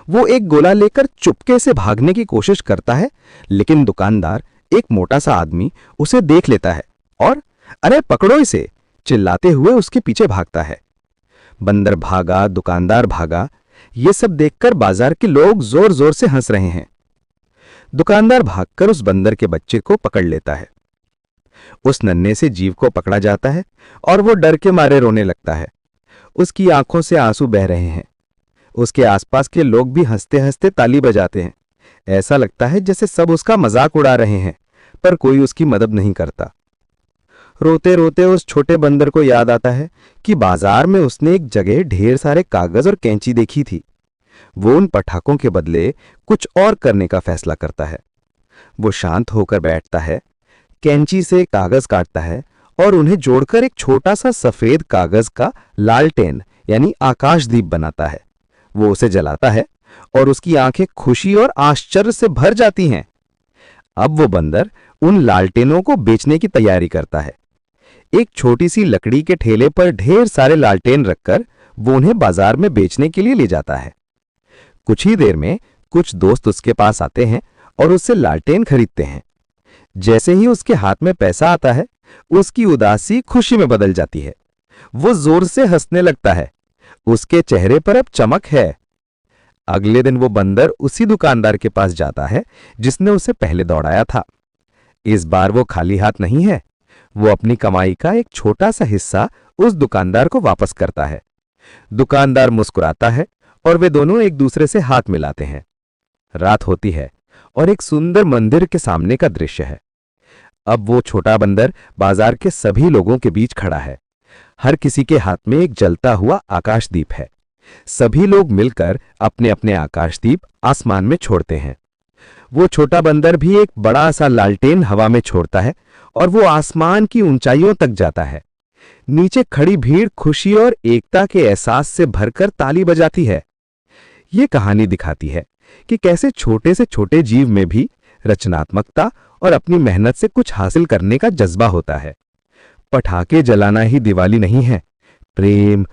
वो एक गोला लेकर चुपके से भागने की कोशिश करता है, लेकिन दुकानदार, एक मोटा सा आदमी, उसे देख लेता है और अरे पकड़ो इसे चिल्लाते हुए उसके पीछे भागता है। बंदर भागा, दुकानदार भागा, ये सब देखकर बाजार के लोग जोर जोर से हंस रहे हैं। दुकानदार भागकर उस बंदर के बच्चे को पकड़ लेता है। उस नन्हे से जीव को पकड़ा जाता है और वो डर के मारे रोने लगता है। उसकी आंखों से आंसू बह रहे हैं। उसके आसपास के लोग भी हंसते हंसते ताली बजाते हैं। ऐसा लगता है जैसे सब उसका मजाक उड़ा रहे हैं, पर कोई उसकी मदद नहीं करता। रोते रोते उस छोटे बंदर को याद आता है कि बाजार में उसने एक जगह ढेर सारे कागज और कैंची देखी थी। वो उन पटाखों के बदले कुछ और करने का फैसला करता है। वो शांत होकर बैठता है, कैंची से कागज काटता है और उन्हें जोड़कर एक छोटा सा सफेद कागज का लालटेन यानी आकाशदीप बनाता है। वो उसे जलाता है और उसकी आंखें खुशी और आश्चर्य से भर जाती हैं। अब वो बंदर उन लालटेनों को बेचने की तैयारी करता है। एक छोटी सी लकड़ी के ठेले पर ढेर सारे लालटेन रखकर वो उन्हें बाजार में बेचने के लिए ले जाता है। कुछ ही देर में कुछ दोस्त उसके पास आते हैं और उससे लालटेन खरीदते हैं। जैसे ही उसके हाथ में पैसा आता है, उसकी उदासी खुशी में बदल जाती है। वो जोर से हंसने लगता है। उसके चेहरे पर अब चमक है। अगले दिन वो बंदर उसी दुकानदार के पास जाता है जिसने उसे पहले दौड़ाया था। इस बार वो खाली हाथ नहीं है। वो अपनी कमाई का एक छोटा सा हिस्सा उस दुकानदार को वापस करता है। दुकानदार मुस्कुराता है और वे दोनों एक दूसरे से हाथ मिलाते हैं। रात होती है और एक सुंदर मंदिर के सामने का दृश्य है। अब वो छोटा बंदर बाजार के सभी लोगों के बीच खड़ा है। हर किसी के हाथ में एक जलता हुआ आकाशदीप है। सभी लोग मिलकर अपने अपने आकाशदीप आसमान में छोड़ते हैं। वो छोटा बंदर भी एक बड़ा सा लालटेन हवा में छोड़ता है और वो आसमान की ऊंचाइयों तक जाता है। नीचे खड़ी भीड़ खुशी और एकता के एहसास से भरकर ताली बजाती है। ये कहानी दिखाती है कि कैसे छोटे से छोटे जीव में भी रचनात्मकता और अपनी मेहनत से कुछ हासिल करने का जज्बा होता है। पटाखे जलाना ही दिवाली नहीं है। प्रेम,